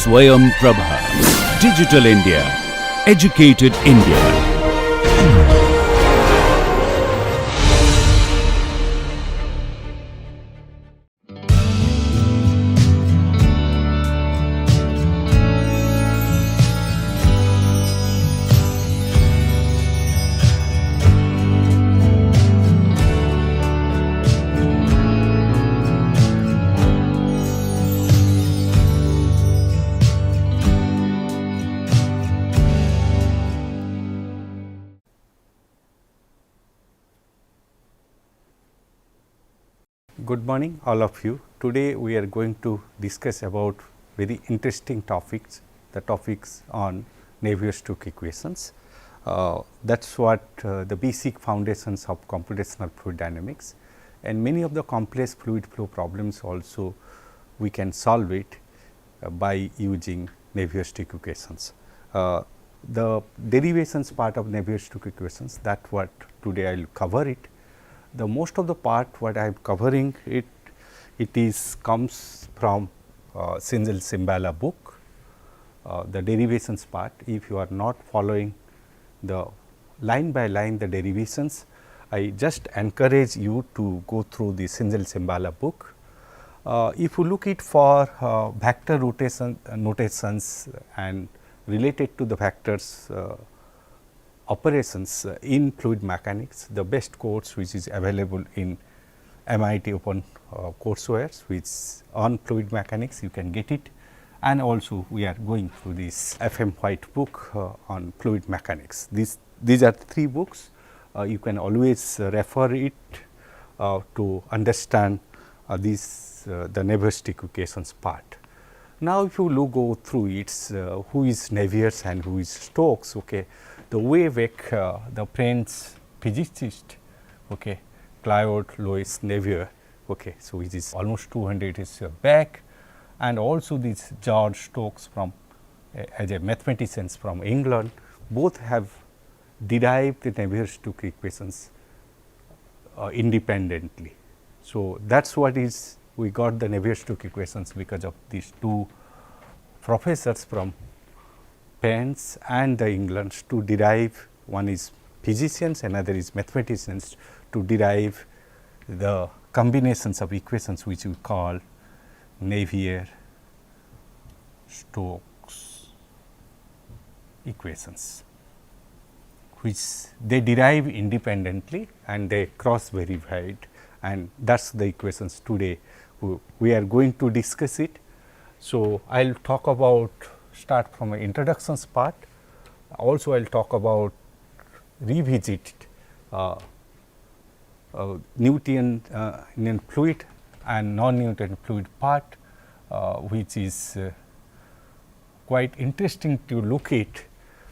Swayam Prabha. Digital India. Educated India. Good morning all of you. Today we are going to discuss about very interesting topics, the topics on Navier-Stokes equations. That is what the basic foundations of computational fluid dynamics, and many of the complex fluid flow problems also we can solve it by using Navier-Stokes equations. The derivations part of Navier-Stokes equations, that what today I will cover it. The most of the part what I am covering it is comes from Sinzel-Simbala book, the derivations part. If you are not following the line by line the derivations, I just encourage you to go through the Sinzel-Simbala book. If you look it for vector notations and related to the vectors operations in fluid mechanics, the best course which is available in MIT Open courseware which on fluid mechanics you can get it, and also we are going through this FM White book on fluid mechanics. These are three books, you can always refer it to understand the Navier-Stokes equations part. Now, if you go through it, who is Navier and who is Stokes, okay. The way back the French physicist, okay, Claude Louis Navier, okay, so it is almost 200 years back, and also this George Stokes from as a mathematician from England, both have derived the Navier-Stokes equations independently. So, that is what is we got the Navier-Stokes equations because of these two professors from France and the England to derive, one is physicians, another is mathematicians, to derive the combinations of equations which we call Navier-Stokes equations, which they derive independently and they cross verified, and that is the equations today we are going to discuss it. So, I will talk about start from an introductions part. Also, I will talk about revisit Newtonian fluid and non-Newtonian fluid part, which is quite interesting to look at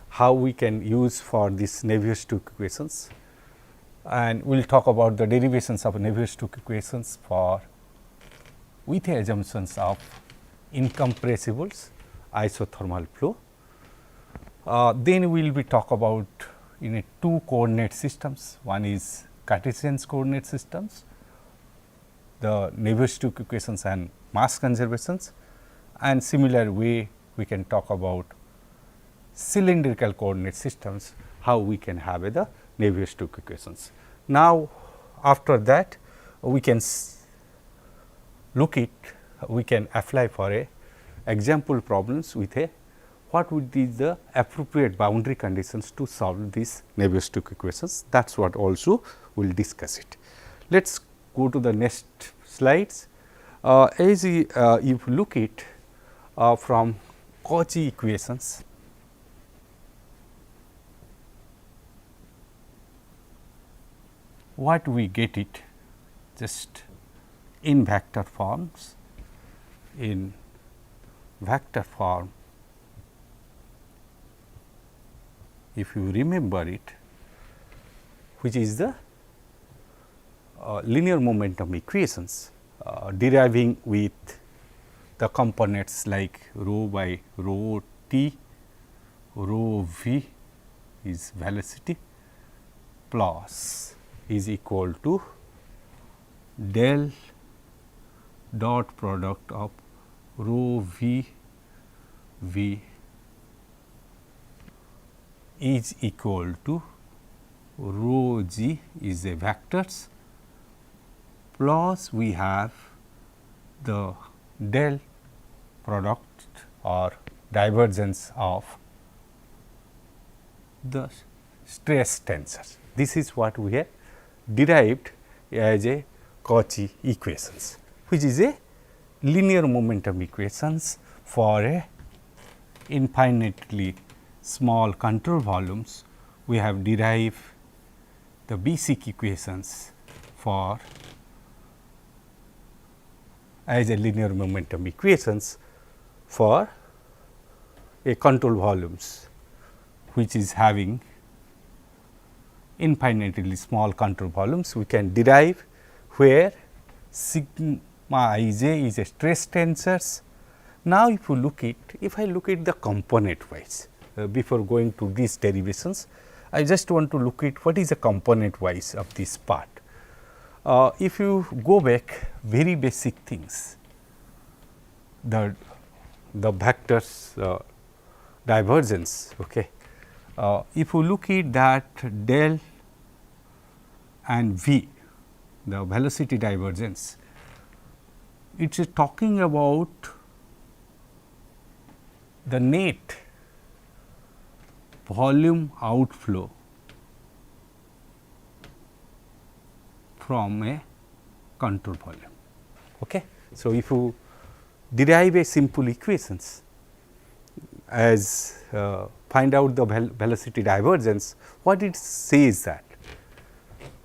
how we can use for this Navier-Stokes equations, and we will talk about the derivations of Navier-Stokes equations for with the assumptions of incompressibles isothermal flow. Then we will be talk about in a two coordinate systems, one is Cartesian coordinate systems, the Navier-Stokes equations and mass conservations, and similar way we can talk about cylindrical coordinate systems, how we can have the Navier-Stokes equations. Now, after that we can look it, we can apply for a example problems with a what would be the appropriate boundary conditions to solve these Navier-Stokes equations. That is what also we will discuss it. Let us go to the next slides. As if you look it from Cauchy equations, what we get it just in vector forms, in vector form, if you remember it, which is the linear momentum equations deriving with the components like rho by rho t, rho v is velocity plus is equal to del dot product of rho v V is equal to rho g is a vectors plus we have the del product or divergence of the stress tensors. This is what we have derived as a Cauchy equations, which is a linear momentum equations for a infinitely small control volumes. We have derived the basic equations for as a linear momentum equations for a control volumes, which is having infinitely small control volumes. We can derive where sigma I j is a stress tensors. Now, if you look at the component wise, before going to these derivations, I just want to look at what is the component wise of this part. If you go back very basic things, the vectors divergence. Okay. If you look at that del and v, the velocity divergence, it is talking about the net volume outflow from a control volume. Okay. So, if you derive a simple equations as find out the velocity divergence, what it says that,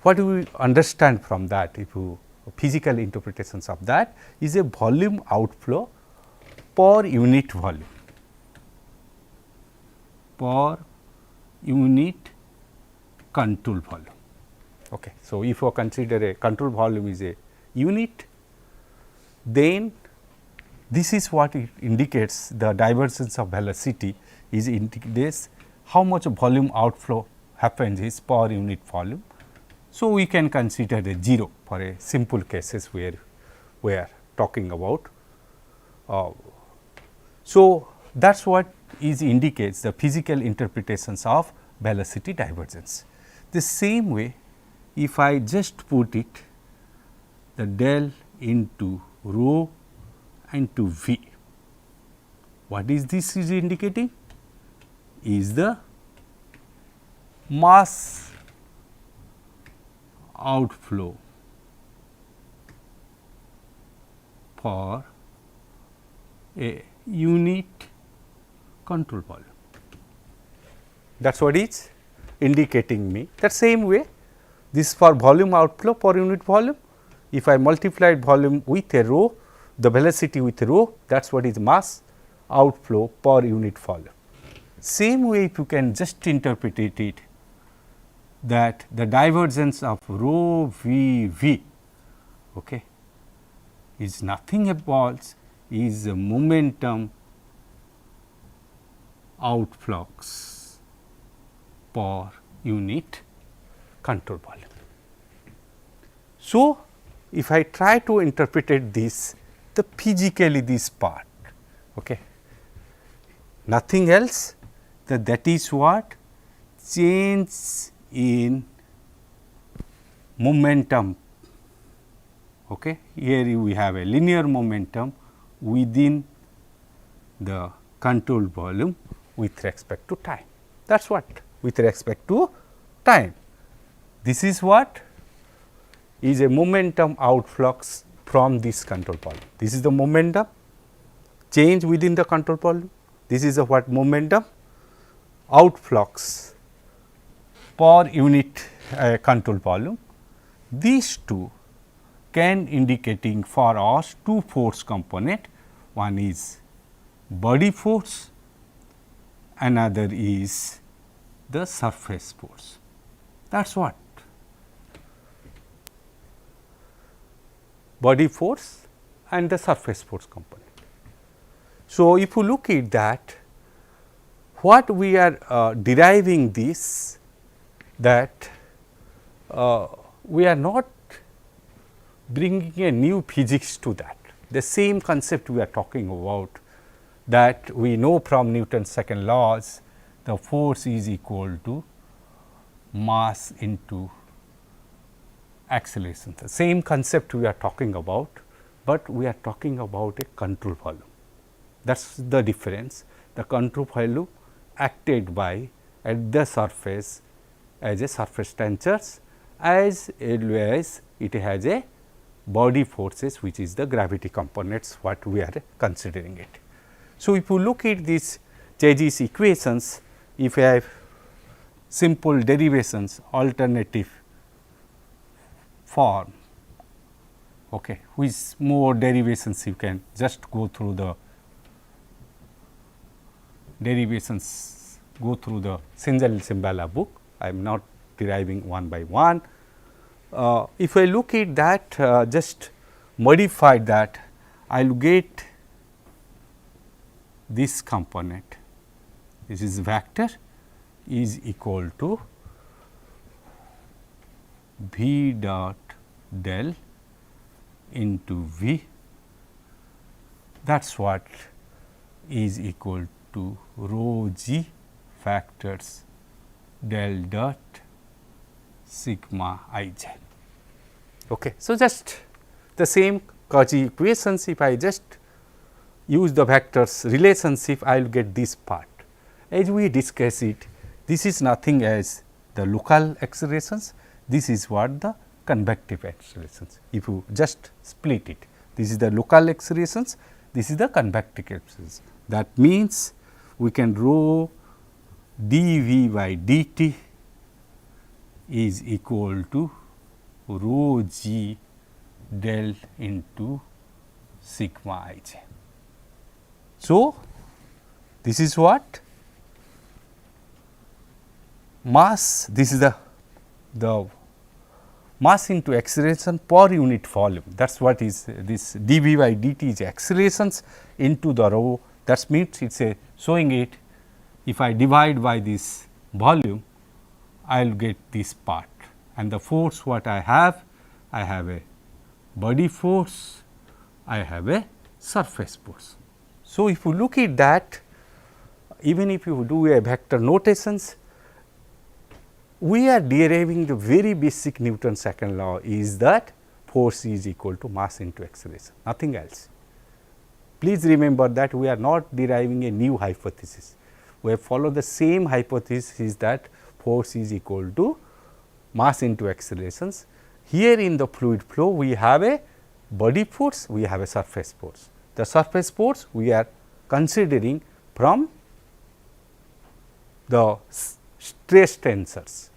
what do we understand from that, if you physical interpretations of that is a volume outflow per unit volume, per unit control volume. Okay. So, if you consider a control volume is a unit, then this is what it indicates, the divergence of velocity is indicates how much volume outflow happens is per unit volume. So, we can consider a 0 for a simple cases where we are talking about. So, that is what is indicates the physical interpretations of velocity divergence. The same way, if I just put it the del into rho and to v, what is this is indicating is the mass outflow for a unit control volume. That is what is indicating me. That same way, this for volume outflow per unit volume, if I multiply volume with a rho, the velocity with rho, that is what is mass outflow per unit volume. Same way, if you can just interpret it that the divergence of rho v v, okay, is nothing else is a momentum outflux per unit control volume. So, if I try to interpret this, the physically this part, okay, nothing else, that is what change in momentum. Okay. Here we have a linear momentum within the control volume with respect to time. That is what with respect to time. This is what is a momentum outflux from this control volume. This is the momentum change within the control volume. This is the what momentum outflux per unit control volume. These two can indicating for us two force component, one is body force, another is the surface force. That is what body force and the surface force component. So, if you look at that, what we are deriving this, that we are not bringing a new physics to that. The same concept we are talking about that we know from Newton's second laws, the force is equal to mass into acceleration. The same concept we are talking about, but we are talking about a control volume. That is the difference. The control volume acted by at the surface as a surface tensors, as well as it has a body forces, which is the gravity components what we are considering it. So, if you look at these Jaeg's equations, if you have simple derivations, alternative form, okay, with more derivations you can just go through the derivations, go through the Singhal-Shambhala book. I am not deriving one by one. If I look at that, just modify that, I will get this component, this is vector is equal to v dot del into v, that is what is equal to rho g factors del dot sigma I j. Okay. So, just the same Cauchy equations, if I just use the vectors relationship, I will get this part. As we discuss it, this is nothing as the local accelerations, this is what the convective accelerations. If you just split it, this is the local accelerations, this is the convective accelerations. That means, we can rho dv by dt is equal to rho g del into sigma I j. So, this is what mass, this is the mass into acceleration per unit volume, that is what is this dv by dt is accelerations into the rho, that means it is a showing it, if I divide by this volume, I will get this part, and the force what I have a body force, I have a surface force. So, if you look at that, even if you do a vector notations, we are deriving the very basic Newton's second law is that force is equal to mass into acceleration, nothing else. Please remember that we are not deriving a new hypothesis, we have followed the same hypothesis, is that force is equal to mass into accelerations. Here in the fluid flow, we have a body force, we have a surface force. The surface force we are considering from the stress tensors.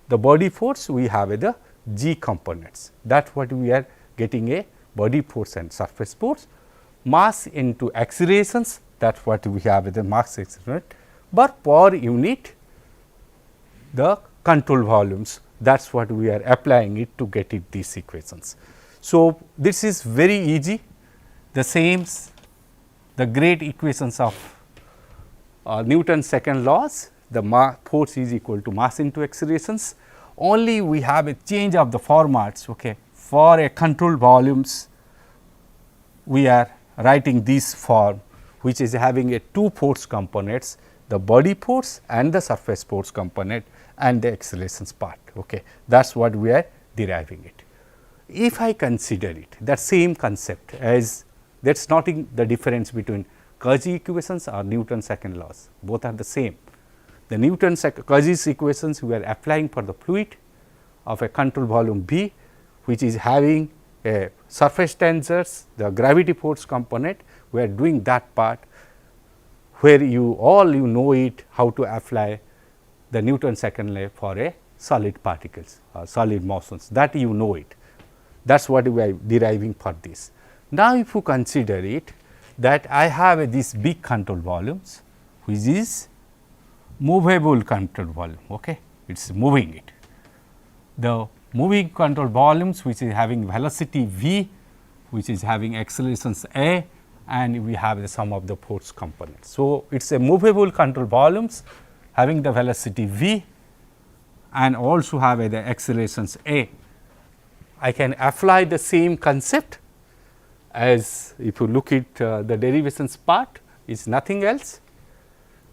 The body force we have the g components, that is what we are getting a body force and surface force. Mass into accelerations, that is what we have the mass acceleration, but per unit the control volumes, that is what we are applying it to get it these equations. So, this is very easy, the same the great equations of Newton's second laws, the force is equal to mass into accelerations, only we have a change of the formats. Okay. For a control volumes, we are writing this form, which is having a two force components, the body force and the surface force component and the accelerations part. Okay. That is what we are deriving it. If I consider it, that same concept as that is not the difference between Cauchy equations or Newton's second laws, both are the same. The Newton's Cauchy's equations we are applying for the fluid of a control volume B, which is having a surface tensors, the gravity force component, we are doing that part where you know it how to apply the Newton's second law for a solid particles or solid motions, that you know it. That is what we are deriving for this. Now, if you consider it that I have these big control volumes, which is movable control volume, okay. It is moving it. The moving control volumes, which is having velocity v, which is having accelerations a, and we have the sum of the force components. So, it is a movable control volumes having the velocity v and also have the accelerations a. I can apply the same concept as if you look at the derivations part, is nothing else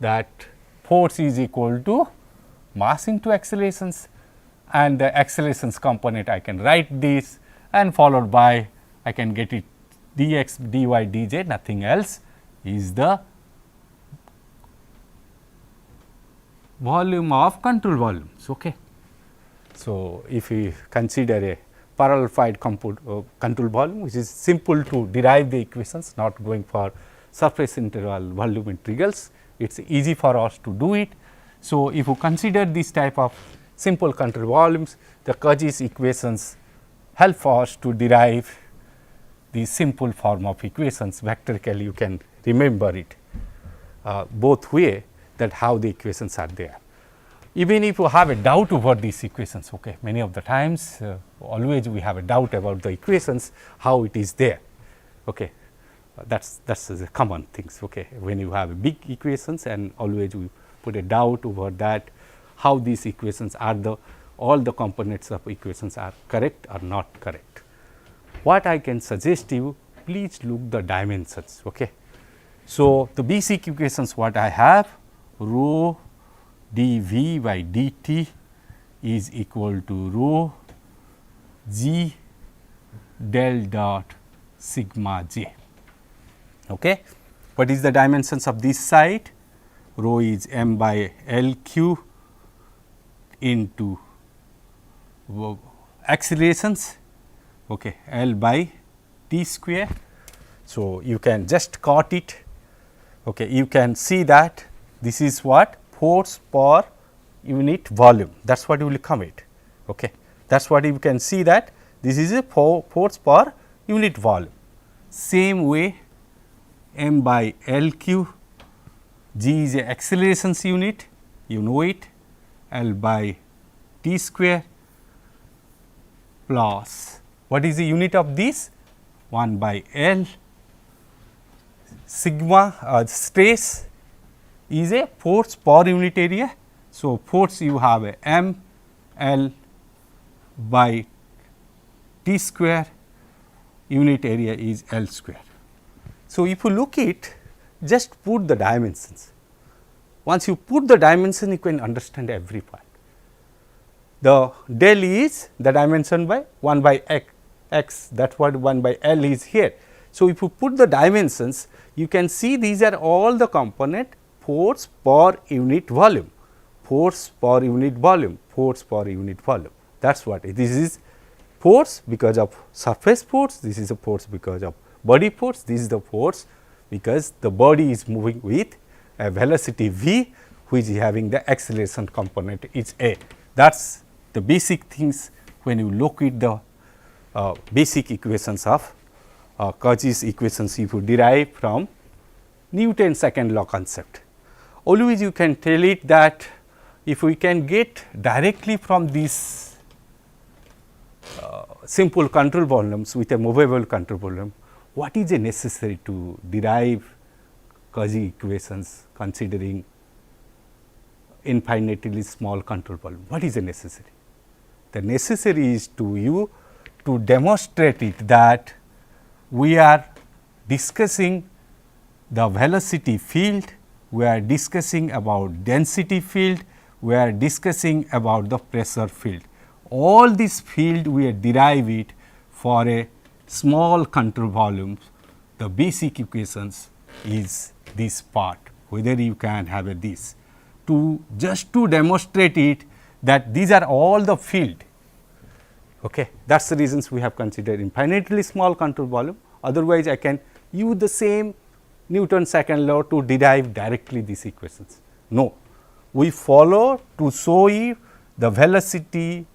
that force is equal to mass into accelerations, and the accelerations component I can write this, and followed by I can get it dx dy dz, nothing else is the volume of control volumes. Okay. So, if we consider a parallelified control volume, which is simple to derive the equations, not going for surface interval volume integrals, it is easy for us to do it. So, if you consider this type of simple control volumes, the Cauchy's equations help us to derive the simple form of equations. Vectorically you can remember it both way, that how the equations are there. Even if you have a doubt over these equations, okay, many of the times always we have a doubt about the equations, how it is there. Okay. That's the common things. Okay. When you have a big equations, and always we put a doubt over that, how these equations are all the components of equations are correct or not correct. What I can suggest you, please look the dimensions. Okay. So, the basic equations what I have, rho dV by dt is equal to rho g del dot sigma j. Okay. What is the dimensions of this side? Rho is m by L q into accelerations, okay, L by t square. So, you can just cut it. Okay. You can see that this is what force per unit volume, that is what you will commit. Okay. That is what you can see, that this is a force per unit volume. Same way m by L q, g is a accelerations unit, you know it, L by t square plus what is the unit of this? 1 by L. Sigma stress is a force per unit area. So, force you have a m L by t square, unit area is L square. So, if you look it, just put the dimensions. Once you put the dimension, you can understand every part. The del is the dimension by 1 by x, that is what 1 by L is here. So, if you put the dimensions, you can see these are all the component force per unit volume, force per unit volume, force per unit volume. That is what this is, force because of surface force, this is a force because of body force, this is the force because the body is moving with a velocity v, which is having the acceleration component is a. That is the basic things when you look at the basic equations of Cauchy's equations, if you derive from Newton's second law concept. Always you can tell it that if we can get directly from these simple control volumes with a movable control volume, what is necessary to derive Cauchy equations considering infinitely small control volume? What is necessary? The necessary is to you to demonstrate it that we are discussing the velocity field, we are discussing about density field, we are discussing about the pressure field. All this field we are derive it for a small control volumes. The basic equations is this part, whether you can have a this to just to demonstrate it that these are all the field. Okay. That is the reasons we have considered infinitely small control volume. Otherwise, I can use the same Newton's second law to derive directly these equations. No, we follow to show you the velocity,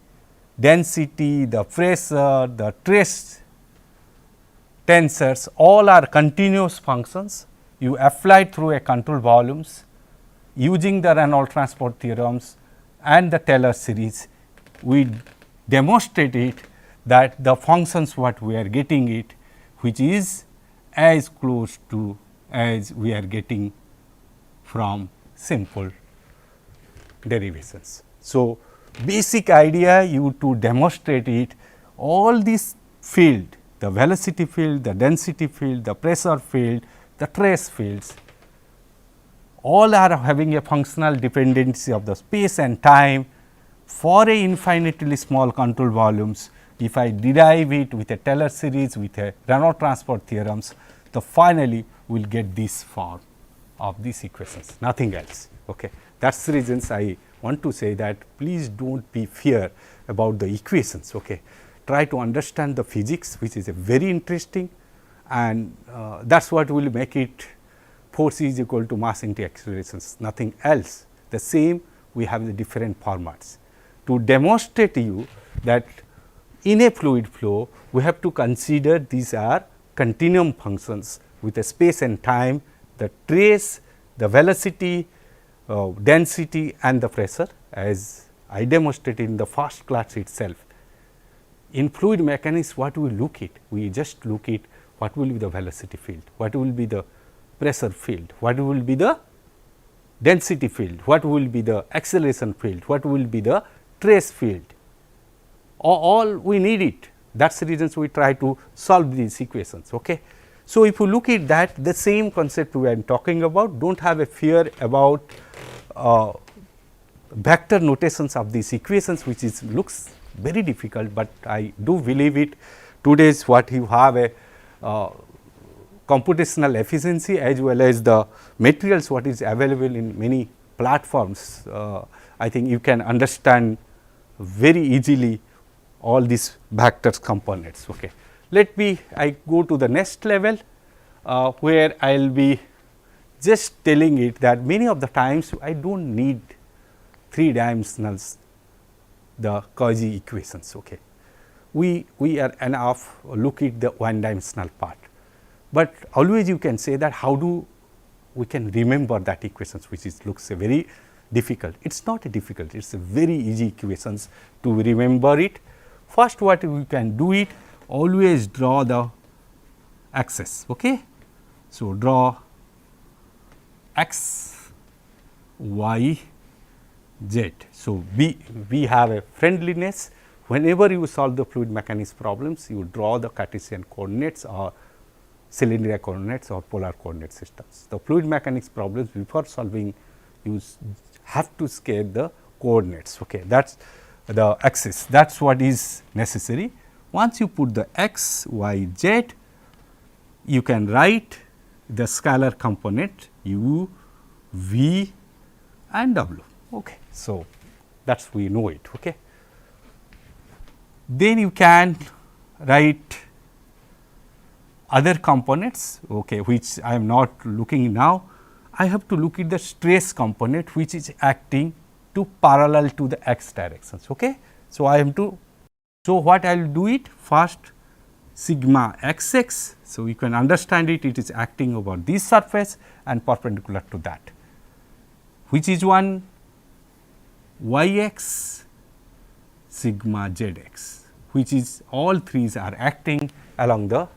density, the pressure, the stress tensors, all are continuous functions. You apply through a control volumes using the Reynolds transport theorems and the Taylor series. We demonstrate it that the functions what we are getting it, which is as close to as we are getting from simple derivations. So, basic idea you to demonstrate it, all this field, the velocity field, the density field, the pressure field, the trace fields, all are having a functional dependency of the space and time for a infinitely small control volumes. If I derive it with a Taylor series with a Reynolds transport theorems, the finally we will get this form of these equations, nothing else. Okay. That is the reasons I want to say that please do not be fear about the equations. Okay. Try to understand the physics, which is a very interesting, and that is what will make it force is equal to mass into accelerations, nothing else. The same we have the different formats. To demonstrate you that in a fluid flow, we have to consider these are continuum functions with a space and time, the trace, the velocity, density and the pressure, as I demonstrated in the first class itself. In fluid mechanics, what we look at? We just look at what will be the velocity field, what will be the pressure field, what will be the density field, what will be the acceleration field, what will be the trace field. All we need it. That is the reasons we try to solve these equations. Okay. So, if you look at that, the same concept we are talking about, do not have a fear about vector notations of these equations, which is looks very difficult, but I do believe it. Today's what you have a computational efficiency as well as the materials what is available in many platforms. I think you can understand very easily all these vectors components. Okay. Let me I go to the next level, where I will be just telling it that many of the times I do not need 3 dimensionals the Cauchy equations. Okay. We are enough look at the 1 dimensional part, but always you can say that how do we can remember that equations, which is looks a very difficult. It is not a difficult, it is a very easy equations to remember it. First what we can do it, always draw the axis. Okay. So, draw x, y, z. So, we have a friendliness. Whenever you solve the fluid mechanics problems, you draw the Cartesian coordinates or cylindrical coordinates or polar coordinate systems. The fluid mechanics problems, before solving, you have to scale the coordinates. Okay. That is the axis, that is what is necessary. Once you put the x, y, z, you can write the scalar component u, v and w. Okay. So, that is we know it. Okay. Then you can write other components, okay, which I am not looking now. I have to look at the stress component, which is acting to parallel to the x directions. Okay. So, I am to, so what I will do it first sigma x x. So, you can understand it, it is acting over this surface and perpendicular to that, which is one y x sigma z x, which is all threes are acting along the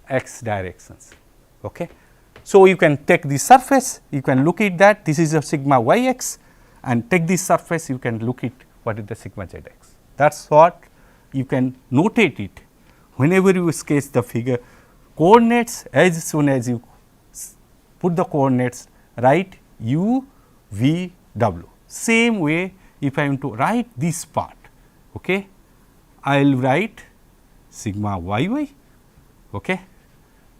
x directions. Okay. So, you can take the surface, you can look at that, this is a sigma y x, and take this surface, you can look at what is the sigma z x. That is what you can notate it whenever you sketch the figure coordinates. As soon as you put the coordinates, write u, v, w. Same way, if I am to write this part, okay, I will write sigma y y, okay.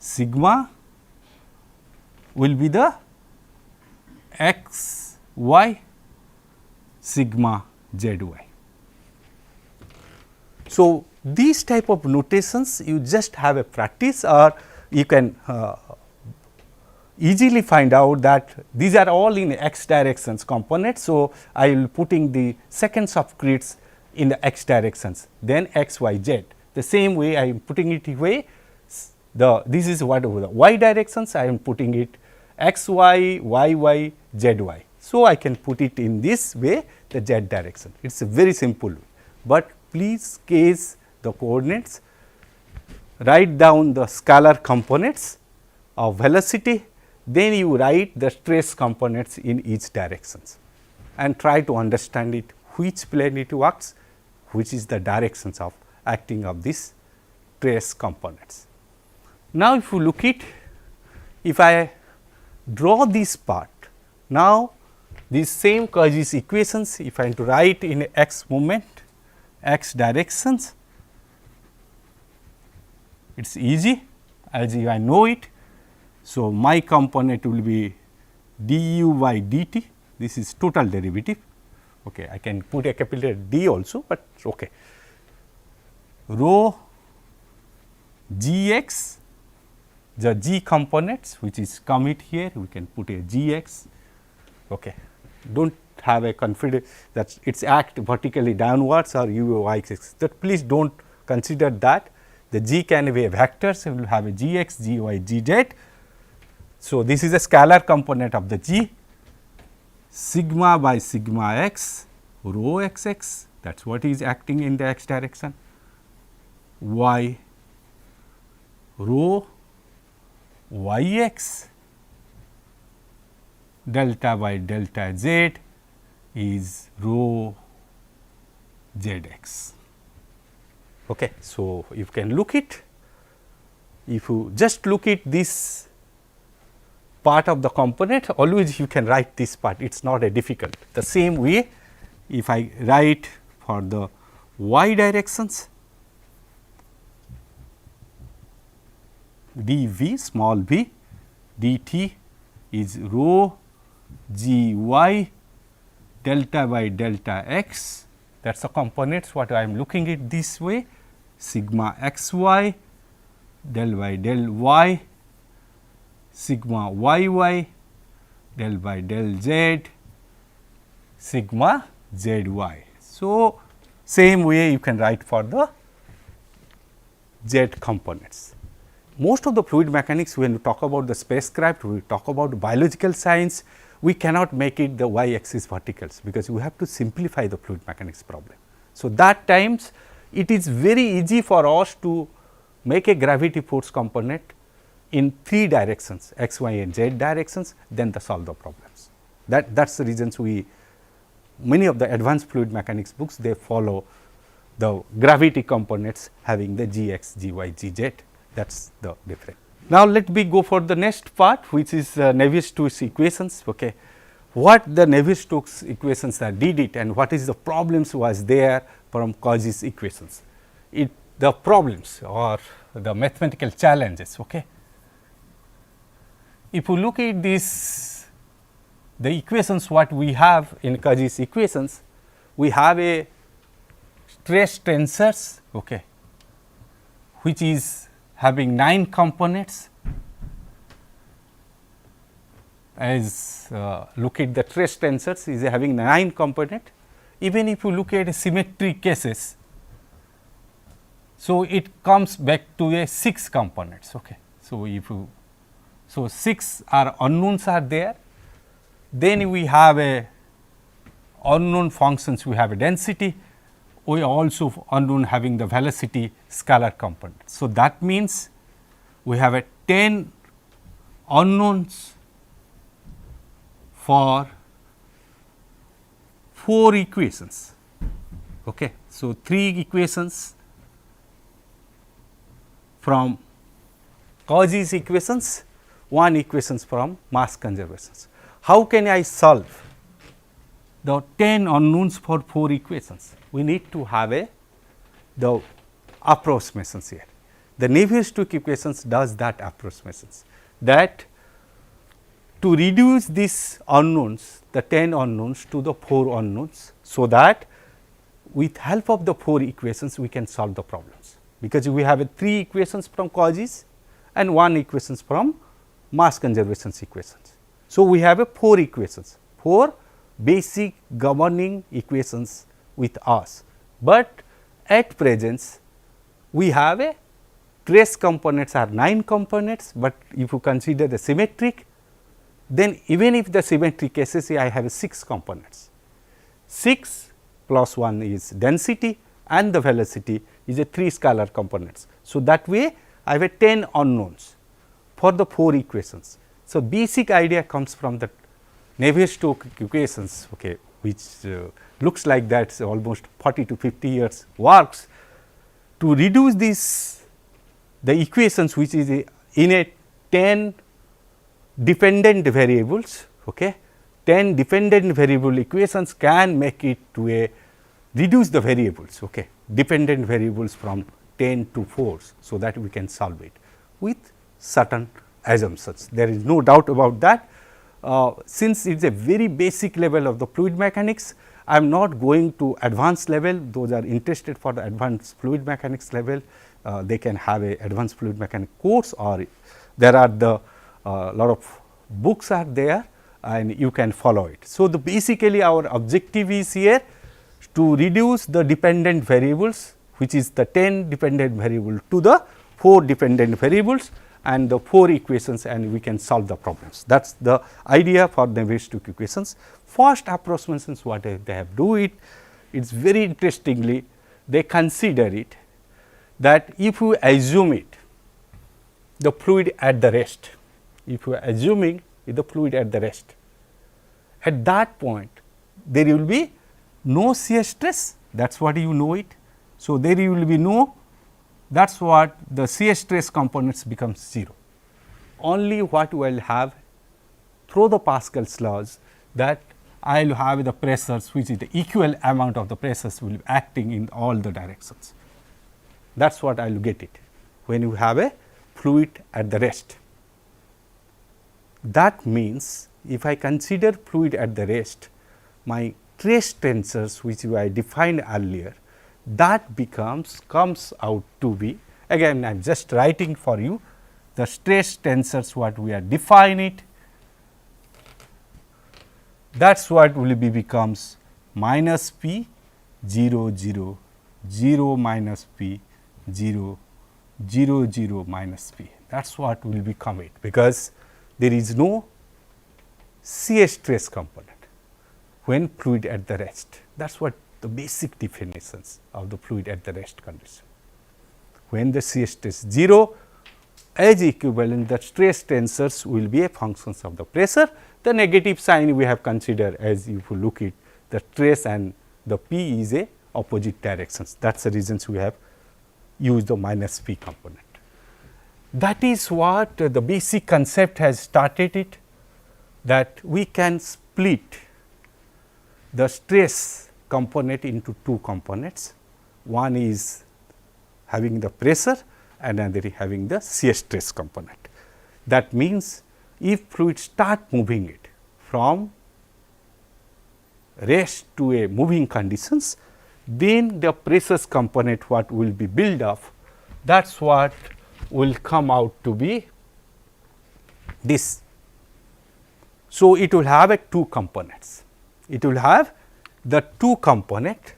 Sigma will be the x y, sigma z y. So, these type of notations you just have a practice, or you can easily find out that these are all in x directions components. So, I will putting the second subscripts in the x directions, then x y z. The same way I am putting it away, this is what over the y directions, I am putting it x y, y y, z y. So, I can put it in this way, the z direction. It is a very simple way, but please case the coordinates, write down the scalar components of velocity, then you write the stress components in each directions and try to understand it, which plane it works, which is the directions of acting of these stress components. Now, if you look at, if I draw this part, Now, these same Cauchy's equations, if I am to write in x moment, x directions, it is easy as I know it. So, my component will be du by dt, this is total derivative. Okay, I can put a capital D also, but okay. Rho g x, the g components which is commit here, we can put a g x. Okay. Do not have a confidence that it is act vertically downwards or u y x, that please do not consider that. The g can be a vector, so we will have a g x, g y, g z. So, this is a scalar component of the g, sigma by sigma x, rho x x, that is what is acting in the x direction, y, rho y x, delta by delta z is rho z x. Okay. So, you can look it, if you just look at this part of the component, always you can write this part, it is not a difficult. The same way, if I write for the y directions, dv small v dt is rho g y delta by delta x, that is the components what I am looking at this way, sigma x y del by del y, sigma y y del by del z, sigma z y. So, same way you can write for the z components. Most of the fluid mechanics, when we talk about the spacecraft, we talk about biological science, we cannot make it the y axis verticals, because we have to simplify the fluid mechanics problem. So, that times it is very easy for us to make a gravity force component in 3 directions, x, y and z directions, then solve the problems. That is the reasons we, many of the advanced fluid mechanics books, they follow the gravity components having the g x, g y, g z, that is the difference. Now, let me go for the next part, which is Navier-Stokes equations. Okay. What the Navier-Stokes equations are did it, and what is the problems was there from Cauchy's equations. The problems or the mathematical challenges. Okay. If you look at this, the equations what we have in Cauchy's equations, we have a stress tensors, okay, which is having 9 components. As look at the stress tensors is having 9 component. Even if you look at symmetric cases, so it comes back to a 6 components. Okay. So, if you, so 6 are unknowns are there, then we have a unknown functions, we have a density, we also unknown having the velocity scalar component. So, that means we have a 10 unknowns for 4 equations. Okay. So, 3 equations from Cauchy's equations, 1 equations from mass conservations. How can I solve the 10 unknowns for 4 equations? We need to have the approximations here. The Navier-Stokes equations does that approximations, that to reduce these unknowns, the 10 unknowns to the 4 unknowns, so that with help of the 4 equations we can solve the problems, because we have 3 equations from Cauchy's and 1 equations from mass conservation equations. So, we have 4 equations, 4 basic governing equations with us, but at present we have a trace components are 9 components, but if you consider the symmetric, then even if the symmetric cases I have 6 components, 6 plus 1 is density and the velocity is a 3 scalar components. So, that way I have 10 unknowns for the 4 equations. So, basic idea comes from the Navier-Stokes equations, okay, which looks like that almost 40 to 50 years works to reduce this the equations which is in a 10 dependent variables, okay, 10 dependent variable equations can make it to a reduce the variables, okay, dependent variables from 10 to 4, so that we can solve it with certain assumptions. There is no doubt about that. Since it is a very basic level of the fluid mechanics, I am not going to advanced level. Those are interested for the advanced fluid mechanics level, they can have a advanced fluid mechanics course, or there are the lot of books are there and you can follow it. So, the basically our objective is here to reduce the dependent variables, which is the 10 dependent variable to the 4 dependent variables and the 4 equations, and we can solve the problems. That is the idea for the Navier-Stokes equations. First approximations what they have do it is very interestingly, they consider it that if you assume it the fluid at the rest, if you are assuming the fluid at the rest, at that point there will be no shear stress, that is what you know it. So, there will be no, that is what the shear stress components becomes 0. Only what we will have through the Pascal's laws, that I will have the pressures which is the equal amount of the pressures will be acting in all the directions. That is what I will get it when you have a fluid at the rest. That means, if I consider fluid at the rest, my stress tensors which I defined earlier, that comes out to be, again I am just writing for you the stress tensors what we are define it, that is what will be becomes minus p 0 0 0 minus p 0 0 0 minus p, that is what will become it, because there is no shear stress component when fluid at the rest. That is what the basic definitions of the fluid at the rest condition. When the shear stress 0, as equivalent the stress tensors will be a functions of the pressure. The negative sign we have considered, as if you look at the stress and the p is a opposite directions, that is the reasons we have used the minus p component. That is what the basic concept has started it, that we can split the stress component into 2 components. One is having the pressure and another is having the shear stress component. That means, if fluid start moving it from rest to a moving conditions, then the pressures component what will be built up, that is what will come out to be this. So, it will have a 2 components, it will have the 2 component,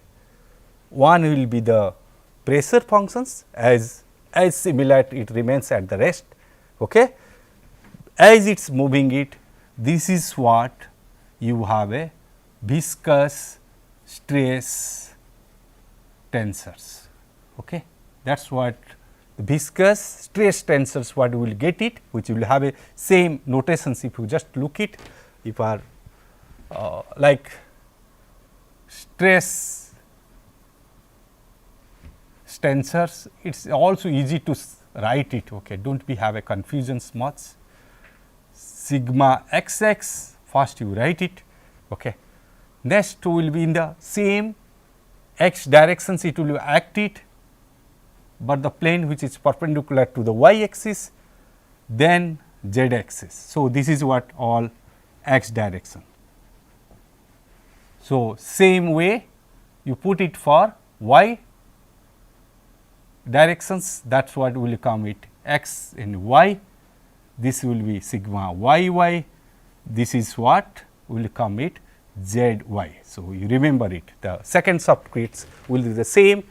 one will be the pressure functions as similar it remains at the rest, okay. As it is moving it, this is what you have a viscous stress tensors, okay. That is what the viscous stress tensors what we will get it, which will have a same notations. If you just look it, if are like stress tensors, it is also easy to write it, okay. Do not be have a confusions much. Sigma xx, first you write it, okay. Next will be in the same x directions, it will act it, but the plane which is perpendicular to the y axis, then z axis. So, this is what all x direction. So, same way you put it for y directions, that is what will come it x and y, this will be sigma y y, this is what will come it z y. So, you remember it, the second subscripts will be the same,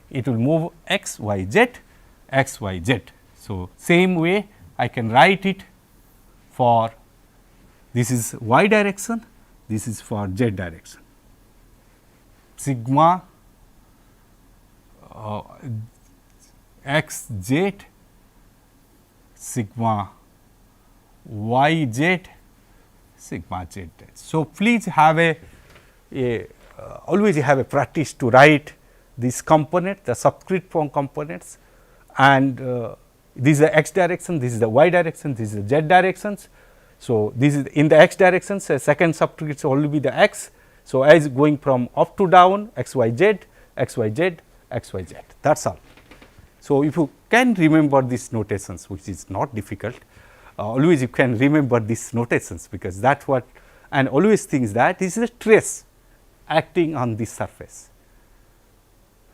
it will move x y z, x y z. So, same way I can write it for this is y direction, this is for z direction. Sigma x z, sigma y z, sigma z. So, please have always have a practice to write this component, the subscript form components, and this is the x direction, this is the y direction, this is the z directions. So, this is in the x direction, so second subscript will be the x. So, as going from up to down x y z, x y z, x y z, that is all. So, if you can remember these notations, which is not difficult, always you can remember these notations, because that is what, and always thinks that this is a trace acting on this surface.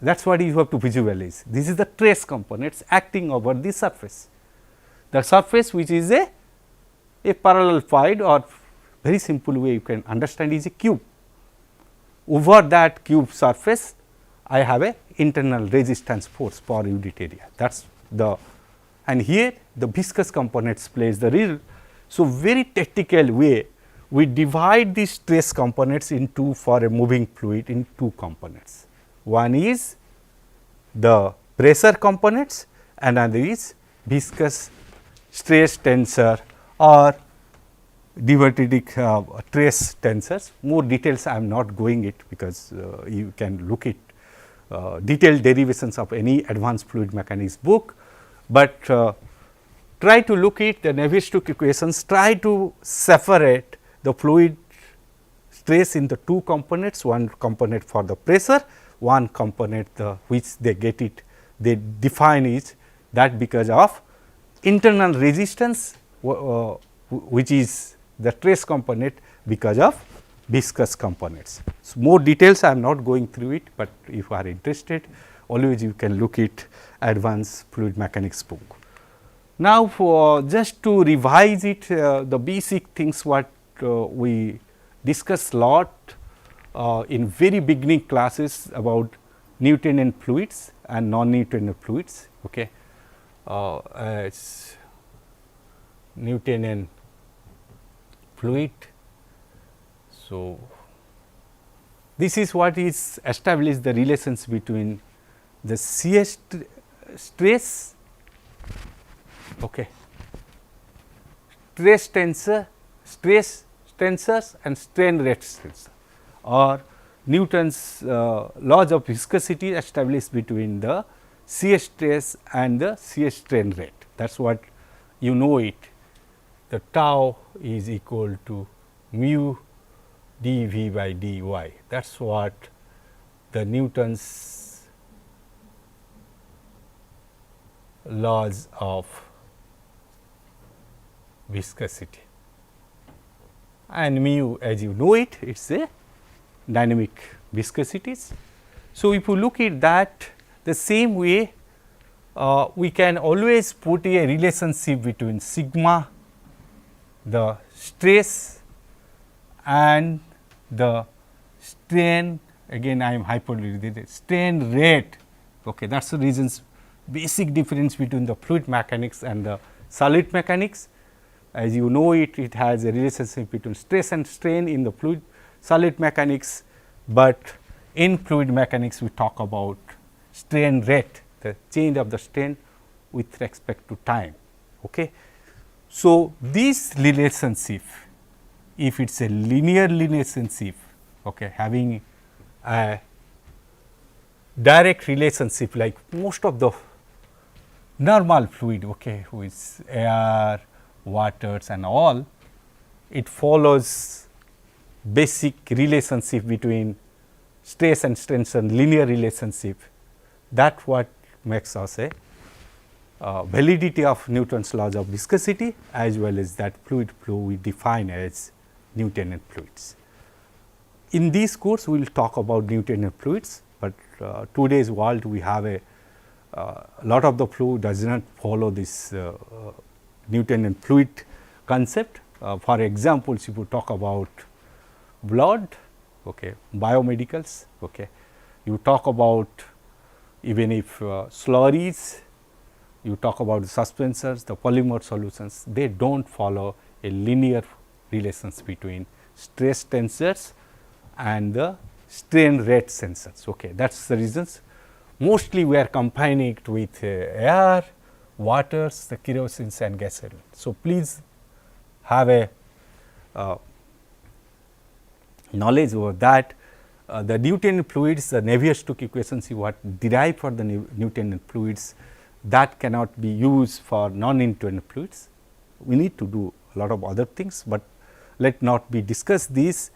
That is what you have to visualize. This is the trace components acting over the surface. The surface which is a parallelepiped, or very simple way you can understand, is a cube. Over that cube surface, I have a internal resistance force per unit area. That is the, and here the viscous components plays the role. So, very technical way we divide these trace components into, for a moving fluid, in two components. One is the pressure components, and another is viscous stress tensor or divertidic trace tensors. More details I am not going it, because you can look at detailed derivations of any advanced fluid mechanics book, but try to look at the Navier-Stokes equations, try to separate the fluid stress into two components, one component for the pressure, one component which they get it, they define it that because of internal resistance, which is the trace component because of viscous components. So, more details I am not going through it, but if you are interested, always you can look at advanced fluid mechanics book. Now, for just to revise it, the basic things what we discussed lot in very beginning classes about Newtonian fluids and non-Newtonian fluids. Okay. As Newtonian fluid. So, this is what is established the relations between the shear stress, okay, stress tensors and strain rate tensor, or Newton's laws of viscosity established between the shear stress and the shear strain rate. That is what you know it, the tau is equal to mu dV by dy. That is what the Newton's laws of viscosity, and mu, as you know it, it is a dynamic viscosities. So, if you look at that the same way, we can always put a relationship between sigma, the stress, and the strain. Again I am hyperbolizing strain rate. Okay, that is the reasons, basic difference between the fluid mechanics and the solid mechanics. As you know it, it has a relationship between stress and strain in the fluid solid mechanics, but in fluid mechanics we talk about strain rate, the change of the strain with respect to time. Okay. So, this relationship, if it is a linear relationship, okay, having a direct relationship like most of the normal fluid, okay, with air, waters and all, it follows basic relationship between stress and tension, linear relationship. That what makes us a validity of Newton's laws of viscosity, as well as that fluid flow we define as Newtonian fluids. In this course we will talk about Newtonian fluids, but today's world we have a lot of the flow does not follow this Newtonian fluid concept. For examples, if you talk about blood, okay, biomedicals, okay, you talk about even if slurries, you talk about the suspensors, the polymer solutions, they do not follow a linear relations between stress tensors and the strain rate sensors. Okay, that is the reasons. Mostly we are combining it with air, waters, the kerosene and gasoline. So, please have a knowledge over that. The Newtonian fluids, the Navier-Stokes equations is what derived for the Newtonian fluids, that cannot be used for non-Newtonian fluids. We need to do a lot of other things, but let not be discuss this.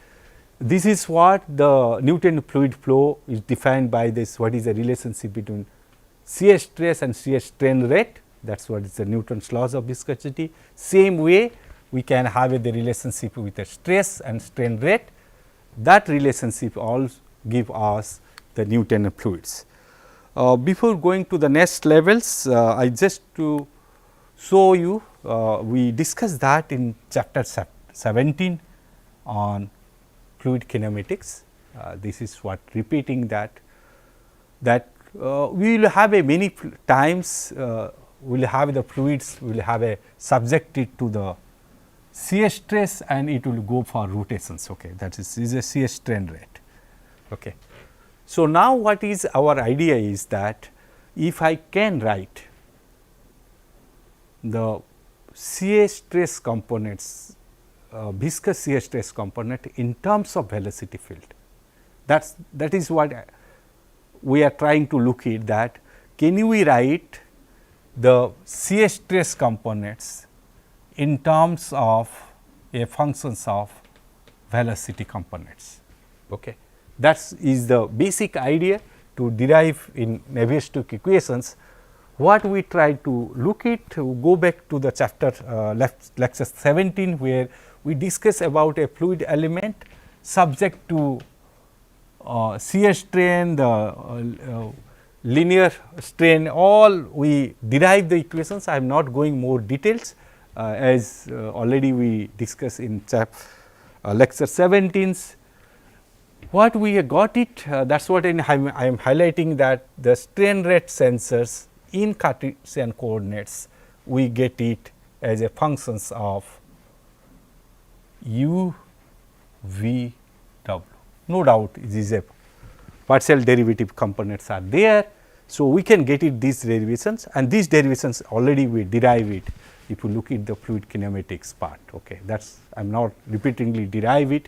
This is what the Newton fluid flow is defined by this, what is the relationship between shear stress and shear strain rate, that is what is the Newton's laws of viscosity. Same way we can have the relationship with the stress and strain rate, that relationship all give us the Newton fluids. Before going to the next levels, I just to show you, we discussed that in chapter 17 on fluid kinematics. This is what repeating that we will have a many times we will have the fluids, we will have a subjected to the shear stress and it will go for rotations. Okay. That is a shear strain rate. Okay. So, now what is our idea is that if I can write the shear stress components, viscous shear stress component in terms of velocity field, that is what we are trying to look at, that can we write the shear stress components in terms of a functions of velocity components. Okay. That is the basic idea to derive in Navier-Stokes equations. What we try to look at, go back to the chapter lecture 17, where we discuss about a fluid element subject to shear strain, the linear strain, all we derive the equations. I am not going more details, as already we discussed in lecture 17. What we got it, that is what I am highlighting, that the strain rate sensors in Cartesian coordinates, we get it as a functions of u, v, w. No doubt this is a partial derivative components are there. So, we can get it these derivations, and these derivations already we derive it if you look at the fluid kinematics part. Okay. That is I am not repeatedly derive it,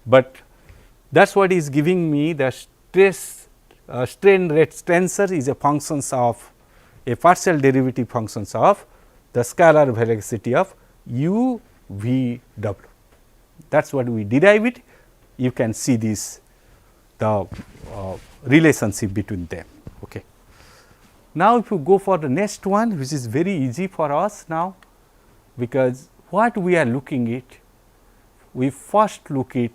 but that is what is giving me the stress strain rate tensor is a functions of a partial derivative functions of the scalar velocity of u, v, w. That is what we derive it. You can see this the relationship between them. Okay. Now, if you go for the next one, which is very easy for us now, because what we are looking at, we first look at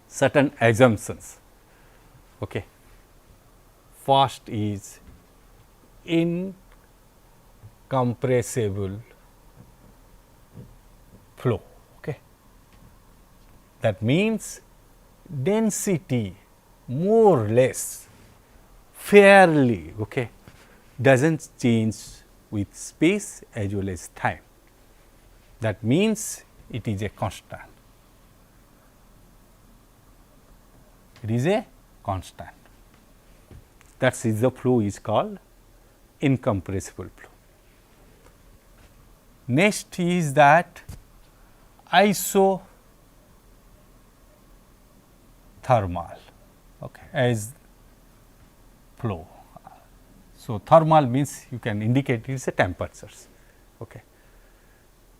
certain assumptions. Okay. First is incompressible flow. Okay. That means density more or less fairly, okay, does not change with space as well as time. That means it is a constant. It is a constant. That is the flow is called incompressible flow. Next is that isothermal, okay, as flow. So, thermal means you can indicate it is a temperatures. Okay.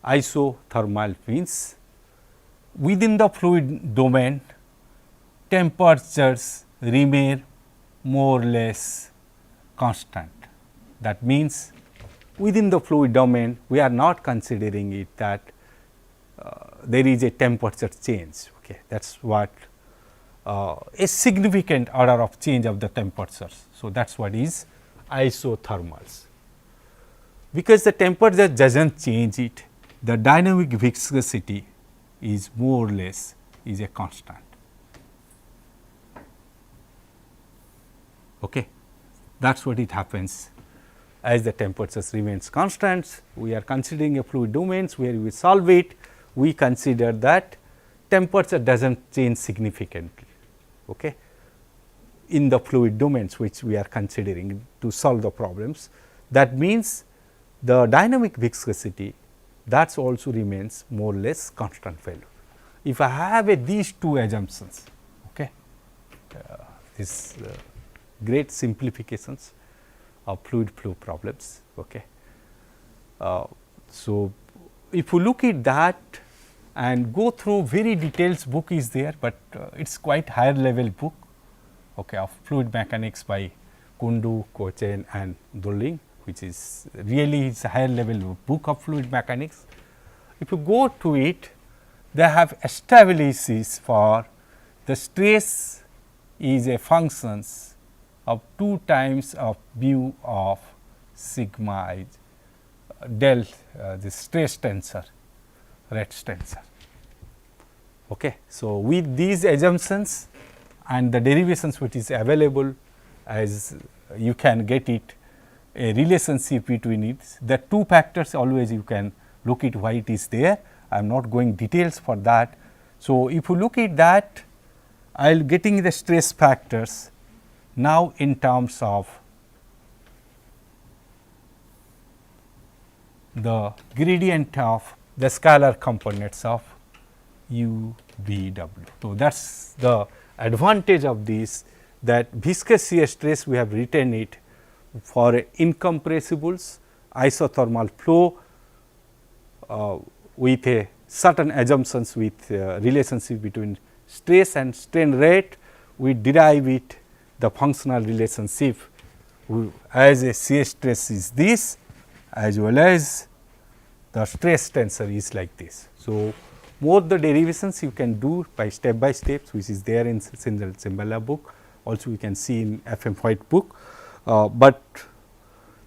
Isothermal means within the fluid domain temperatures remain more or less constant. That means within the fluid domain we are not considering it that there is a temperature change. Okay. That is what a significant order of change of the temperatures. So, that is what is isothermals. Because the temperature does not change it, the dynamic viscosity is more or less is a constant. Okay. That is what it happens as the temperatures remains constant. We are considering a fluid domains where we solve it, we consider that temperature does not change significantly. Okay. In the fluid domains which we are considering to solve the problems. That means the dynamic viscosity that also remains more or less constant value. If I have these two assumptions, okay, this great simplifications of fluid flow problems. Okay. So, if you look at that and go through very detailed book is there, but it is quite higher level book, okay, of fluid mechanics by Kundu, Kochen and Dulling, which is really is a higher level book of fluid mechanics. If you go to it, they have established for the stress is a functions of 2 times of mu of sigma is del the stress tensor, Rett's tensor. Okay. So, with these assumptions and the derivations which is available, as you can get it a relationship between it, the 2 factors always you can look at why it is there. I am not going details for that. So, if you look at that, I will getting the stress factors now in terms of the gradient of the scalar components of u v w. So, that is the advantage of this, that viscous shear stress we have written it for incompressibles isothermal flow with a certain assumptions with relationship between stress and strain rate. We derive it the functional relationship as a shear stress is this, as well as the stress tensor is like this. So, more the derivations you can do by steps, which is there in Simbala book, also you can see in FM White book, but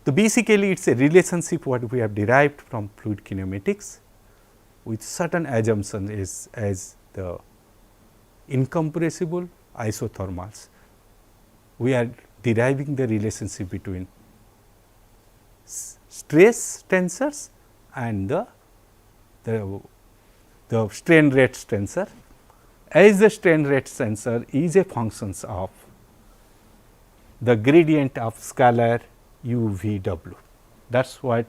the basically it is a relationship what we have derived from fluid kinematics with certain assumption is as the incompressible isothermals. We are deriving the relationship between stress tensors and the strain rate tensor, as the strain rate tensor is a functions of the gradient of scalar u v w. That is what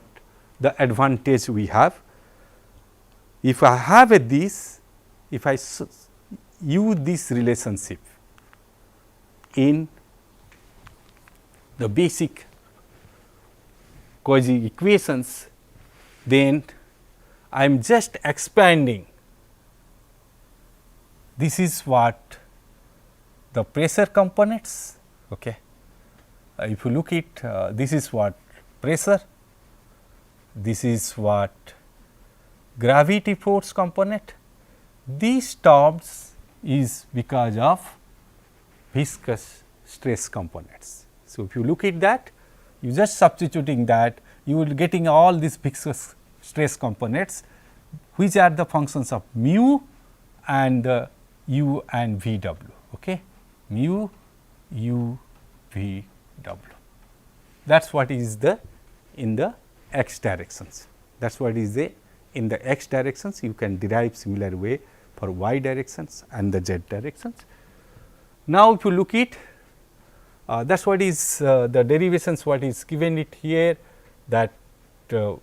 the advantage we have. If I have a this, if I use this relationship in the basic Cauchy equations, then I am just expanding. This is what the pressure components. Okay. If you look at this is what pressure, this is what gravity force component. These terms is because of viscous stress components. So, if you look at that, you just substituting that, you will getting all these viscous stress components, which are the functions of mu and u and v w. Okay. Mu, u, v w. That is what is the in the x directions. That is what is the in the x directions. You can derive similar way for y directions and the z directions. Now, if you look at that is what is the derivations what is given it here, that the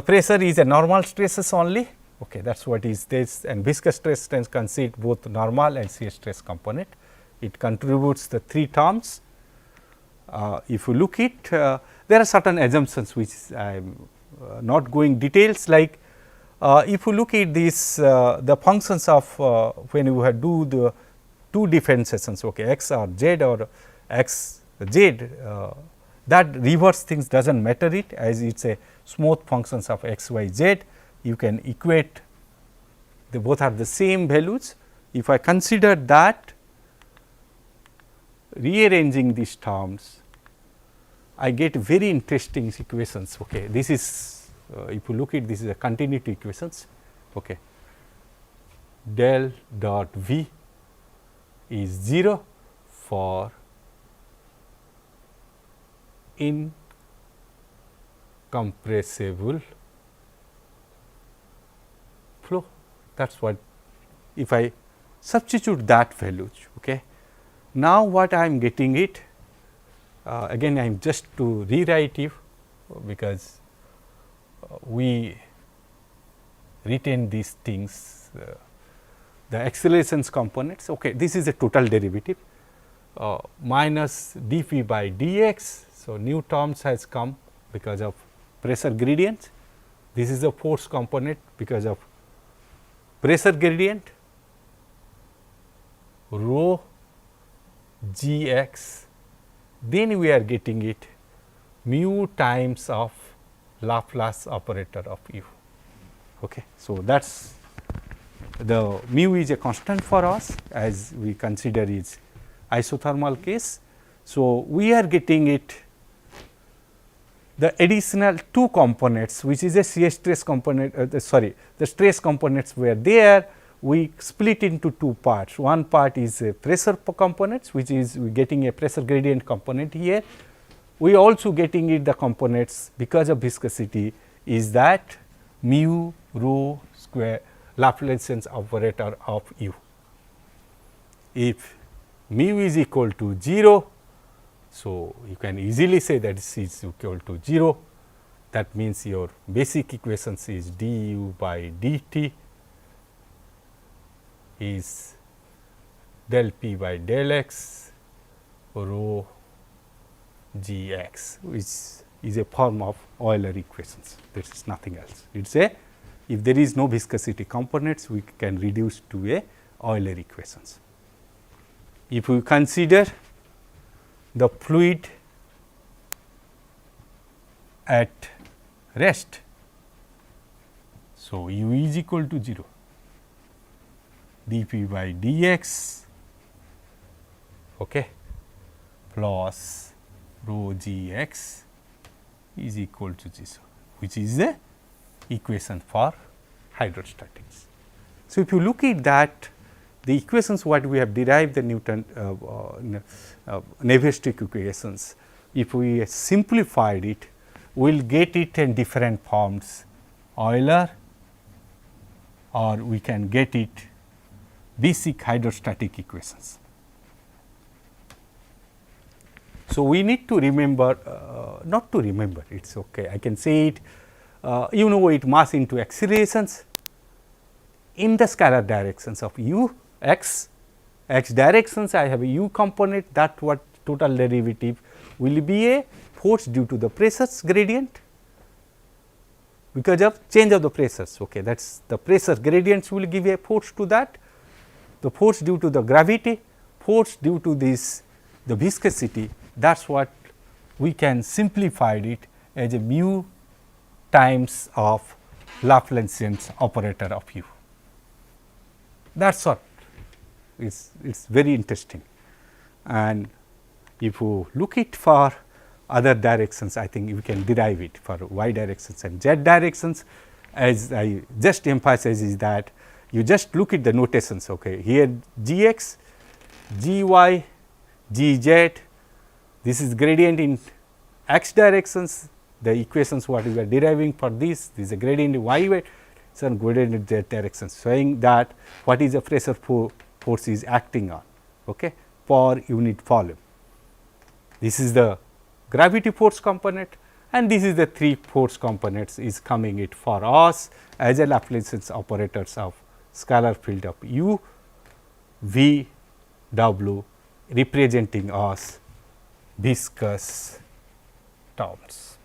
pressure is a normal stresses only. Okay, that is what is this, and viscous stress tends consider both normal and shear stress component. It contributes the 3 terms. If you look at there are certain assumptions which I am not going details, like if you look at this the functions of when you have do the 2 differentiations, okay, x or z or x z, that reverse things does not matter it, as it is a smooth functions of x, y, z. You can equate, they both are the same values. If I consider that, rearranging these terms, I get very interesting equations. Okay. This is if you look at this is a continuity equations. Okay. Del dot v is 0 for incompressible flow. That is what, if I substitute that values. Okay. Now, what I am getting it, again I am just to rewrite it, because we retain these things, the accelerations components. Okay, this is a total derivative minus dp by dx. So, new terms has come because of pressure gradient. This is the force component because of pressure gradient rho g x, then we are getting it mu times of Laplace operator of u. Okay. So, that is the mu is a constant for us as we consider is isothermal case. So, we are getting it the additional two components which is a shear stress component the stress components were there, we split into two parts. One part is a pressure components which is we getting a pressure gradient component here. We also getting it the components because of viscosity is that mu rho square Laplacian operator of u. If mu is equal to 0, so you can easily say that this is equal to 0. That means your basic equations is du by dt is del p by del x rho g x, which is a form of Euler equations. There is nothing else. It is a, if there is no viscosity components, we can reduce to a Euler equations. If we consider the fluid at rest, so u is equal to 0, dp by dx, okay, plus rho g x is equal to 0, which is the equation for hydrostatics. So, if you look at that, the equations what we have derived the Newton Navier-Stokes equations, if we simplified it, we will get it in different forms, Euler, or we can get it basic hydrostatic equations. So, we need to remember not to remember, it is okay, I can say it, you know it mass into accelerations in the scalar directions of u x, x directions I have a u component, that what total derivative will be a force due to the pressures gradient because of change of the pressures, okay, that is the pressure gradients will give a force to that, the force due to the gravity, force due to this the viscosity, that is what we can simplify it as a mu times of Laplacian operator of u. That is what it's very interesting. And if you look it for other directions, I think we can derive it for y directions and z directions. As I just emphasize is that you just look at the notations, okay, here g x, g y, g z, this is gradient in x directions, the equations what we are deriving for this is a gradient in y direction and gradient in z directions, showing that what is the pressure force is acting on, okay, per unit volume. This is the gravity force component and this is the three force components is coming it for us as a Laplacian operators of scalar field of u, v, w representing us viscous terms.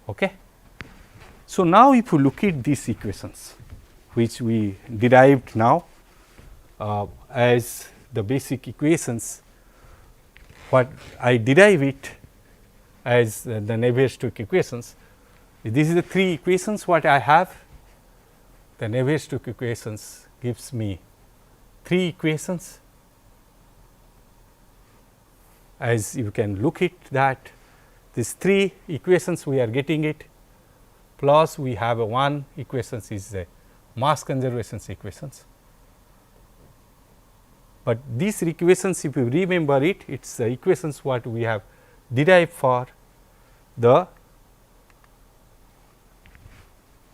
Okay. So, now if you look at these equations which we derived now as the basic equations, what I derive it as the Navier-Stokes equations, this is the three equations what I have. The Navier-Stokes equations gives me three equations. As you can look at that, these three equations we are getting it, plus we have a one equations is a mass conservation equations. But these equations, if you remember it, it is the equations what we have derived for the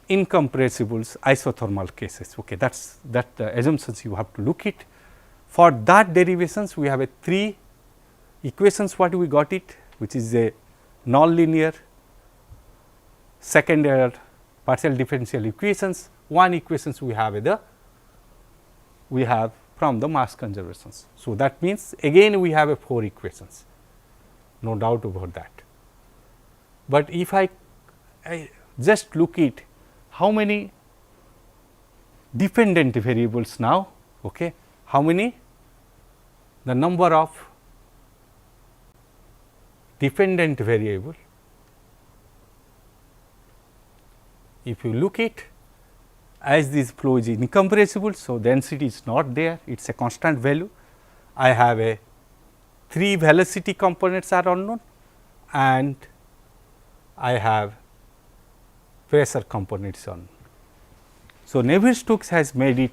incompressibles isothermal cases. Okay, that the assumptions you have to look at. For that derivations, we have a three equations what we got it, which is a nonlinear second order partial differential equations. One equations we have from the mass conservations. So, that means again we have a four equations, no doubt about that. But if I just look at how many dependent variables now, okay, how many, the number of dependent variable. If you look at, as this flow is incompressible, so density is not there, it is a constant value. I have a 3 velocity components are unknown and I have pressure components unknown. So, Navier-Stokes has made it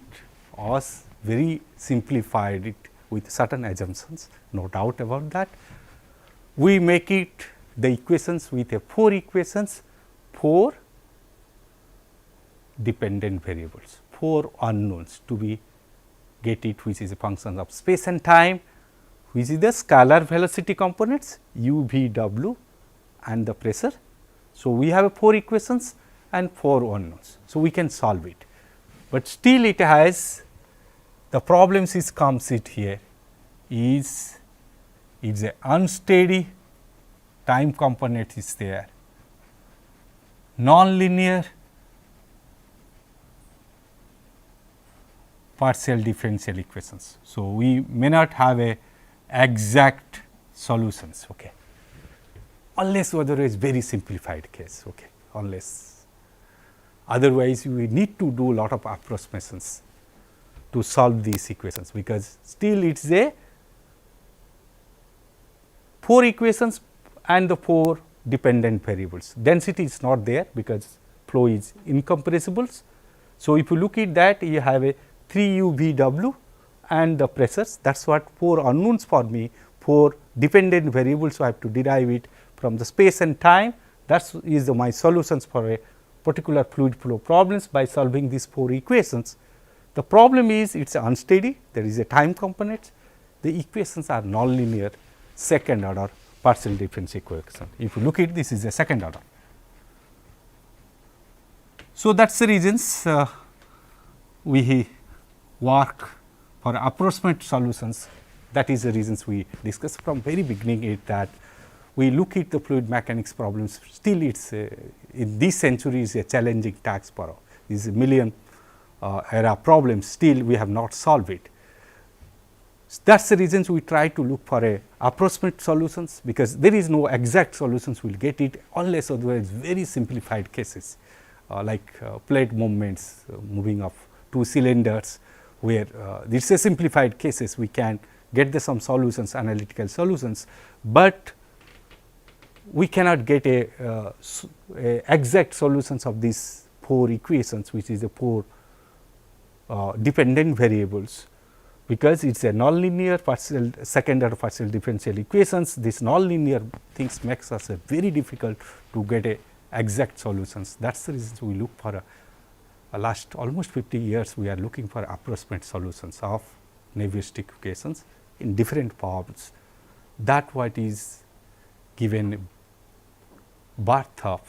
us very simplified it with certain assumptions, no doubt about that. We make it the equations with a 4 equations, 4 dependent variables, 4 unknowns to be get it, which is a function of space and time, which is the scalar velocity components u, v, w and the pressure. So, we have 4 equations and 4 unknowns. So, we can solve it, but still it has the problems is comes it here is it's a unsteady time component is there, non-linear partial differential equations. So, we may not have a exact solutions, okay, unless otherwise very simplified case, okay, unless otherwise we need to do a lot of approximations to solve these equations, because still it is a 4 equations and the 4 dependent variables. Density is not there because flow is incompressible. So, if you look at that, you have a 3 u v w and the pressures, that is what 4 unknowns for me, 4 dependent variables. So, I have to derive it from the space and time, that is my solutions for a particular fluid flow problems by solving these 4 equations. The problem is it is unsteady, there is a time component, the equations are nonlinear second order partial differential equation. If you look at this is a second order. So, that is the reasons we work for approximate solutions, that is the reasons we discussed from very beginning it that we look at the fluid mechanics problems, still it is in this century is a challenging task for this million era problems, still we have not solved it. That is the reasons we try to look for a approximate solutions, because there is no exact solutions we will get it unless otherwise very simplified cases like plate movements moving of 2 cylinders, where this is a simplified cases we can get the some solutions, analytical solutions, but we cannot get a exact solutions of these 4 equations, which is the 4 dependent variables, because it is a nonlinear partial second order partial differential equations. This nonlinear things makes us very difficult to get a exact solutions. That is the reason we look for a last almost 50 years we are looking for approximate solutions of Navier-Stokes equations in different forms. That what is given birth of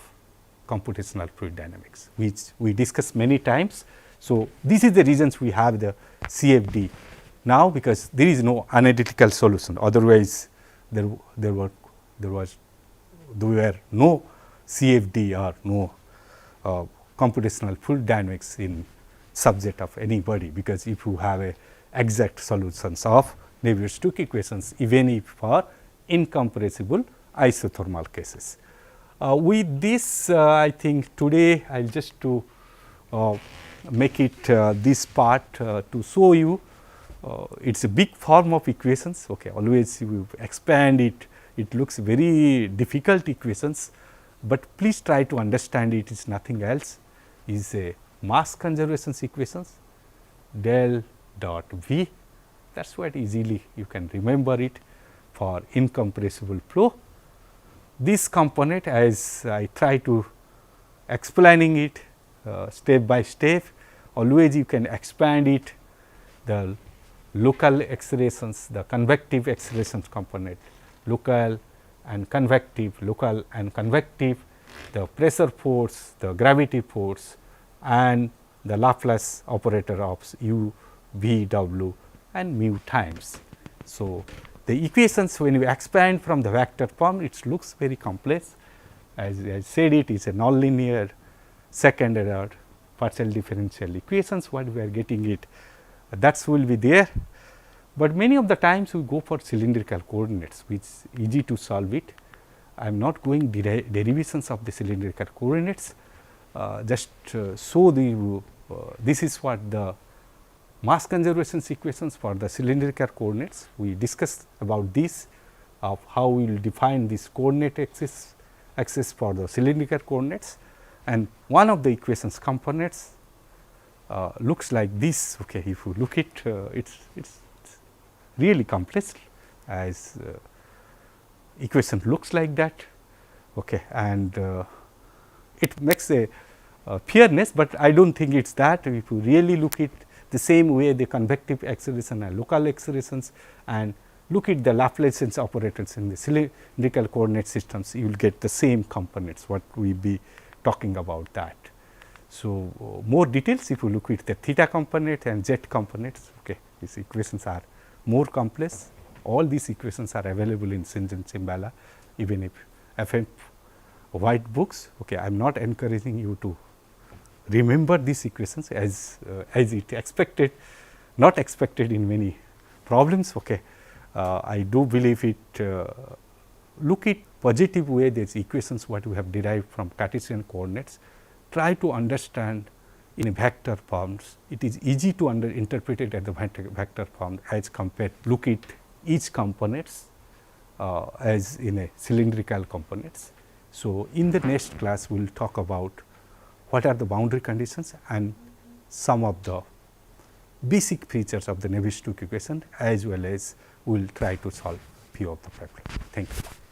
computational fluid dynamics, which we discussed many times. So, this is the reasons we have the CFD now, because there is no analytical solution, otherwise there were no CFD or no computational fluid dynamics in subject of anybody, because if you have a exact solutions of Navier-Stokes equations, even if for incompressible isothermal cases. With this I think today I will just to make it this part to show you it is a big form of equations, okay. Always you expand it, it looks very difficult equations, but please try to understand it is nothing else, is a mass conservation equations del dot V, that is what easily you can remember it for incompressible flow. This component, as I try to explaining it step by step, always you can expand it, the local accelerations, the convective accelerations component, local and convective, the pressure force, the gravity force and the Laplace operator of u, v, w and mu times. So, the equations when we expand from the vector form, it looks very complex, as I said, it is a nonlinear second order partial differential equations what we are getting it, that will be there. But many of the times we go for cylindrical coordinates which is easy to solve it. I am not going derivations of the cylindrical coordinates, just show the this is what the mass conservation equations for the cylindrical coordinates. We discussed about this of how we will define this coordinate axis for the cylindrical coordinates, and one of the equations components looks like this. Okay, if you look it, it's really complex as equation looks like that. Okay, and it makes a fairness, but I do not think it is that. If you really look at the same way the convective acceleration and local accelerations and look at the Laplacian operators in the cylindrical coordinate systems, you will get the same components what we will be talking about that. So, more details if you look at the theta component and z components, okay, these equations are more complex. All these equations are available in Shenzhen Chimbala, even if FM white books. Okay, I am not encouraging you to remember these equations as it expected, not expected in many problems. Okay, I do believe it. Look at positive way these equations what we have derived from Cartesian coordinates. Try to understand in a vector forms. It is easy to interpret it at the vector form as compared. Look at each components as in a cylindrical components. So, in the next class we will talk about what are the boundary conditions and some of the basic features of the Navier-Stokes equation, as well as we will try to solve few of the problems. Thank you.